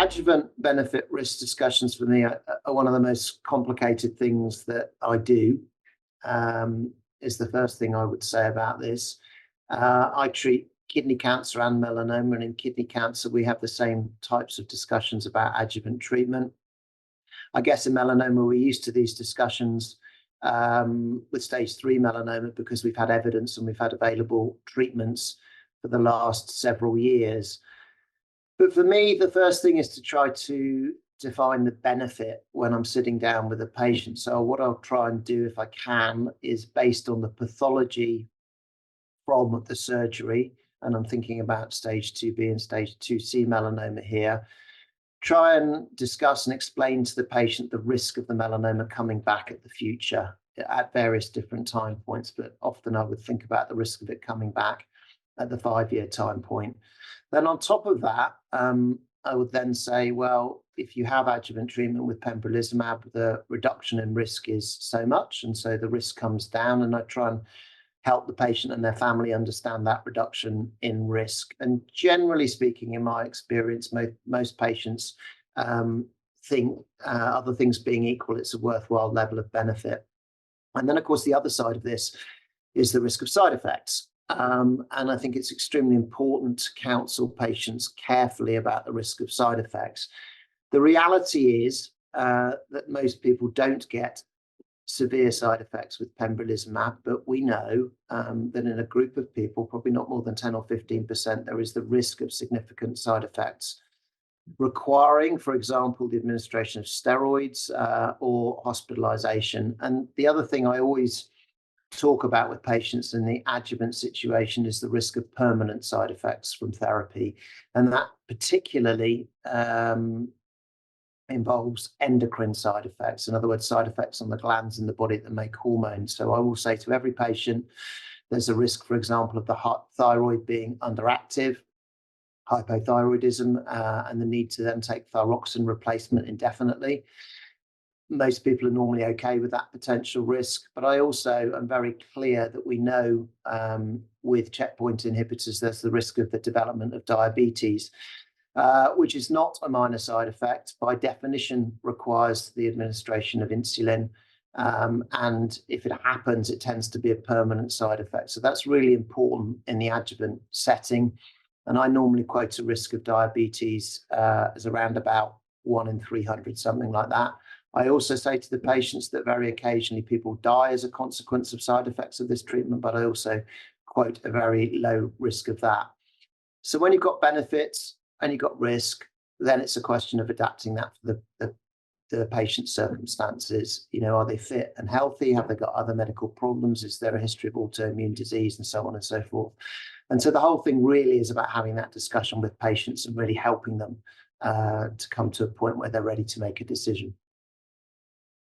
adjuvant benefit risk discussions for me are one of the most complicated things that I do, is the first thing I would say about this. I treat kidney cancer and melanoma, and in kidney cancer, we have the same types of discussions about adjuvant treatment. I guess in melanoma, we're used to these discussions with stage 3 melanoma because we've had evidence and we've had available treatments for the last several years. But for me, the first thing is to try to define the benefit when I'm sitting down with a patient. So what I'll try and do, if I can, is based on the pathology from the surgery, and I'm thinking about stage 2B and stage 2C melanoma here, try and discuss and explain to the patient the risk of the melanoma coming back at the future at various different time points, but often I would think about the risk of it coming back at the 5-year time point. Then on top of that, I would then say, well, if you have adjuvant treatment with pembrolizumab, the reduction in risk is so much, and so the risk comes down, and I try and help the patient and their family understand that reduction in risk. And generally speaking, in my experience, most patients think, other things being equal, it's a worthwhile level of benefit. And then, of course, the other side of this is the risk of side effects. And I think it's extremely important to counsel patients carefully about the risk of side effects. The reality is that most people don't get severe side effects with pembrolizumab, but we know that in a group of people, probably not more than 10 or 15%, there is the risk of significant side effects requiring, for example, the administration of steroids or hospitalization. And the other thing I always talk about with patients in the adjuvant situation is the risk of permanent side effects from therapy. And that particularly involves endocrine side effects. In other words, side effects on the glands in the body that make hormones. So I will say to every patient, there's a risk, for example, of the thyroid being underactive, hypothyroidism, and the need to then take thyroxine replacement indefinitely. Most people are normally okay with that potential risk, but I also am very clear that we know with checkpoint inhibitors, there's the risk of the development of diabetes, which is not a minor side effect. By definition, requires the administration of insulin, and if it happens, it tends to be a permanent side effect. So that's really important in the adjuvant setting. And I normally quote a risk of diabetes as around about 1 in 300, something like that. I also say to the patients that very occasionally people die as a consequence of side effects of this treatment, but I also quote a very low risk of that. So when you've got benefits and you've got risk, then it's a question of adapting that for the patient's circumstances. You know, are they fit and healthy? Have they got other medical problems? Is there a history of autoimmune disease, and so on and so forth? And so the whole thing really is about having that discussion with patients and really helping them to come to a point where they're ready to make a decision.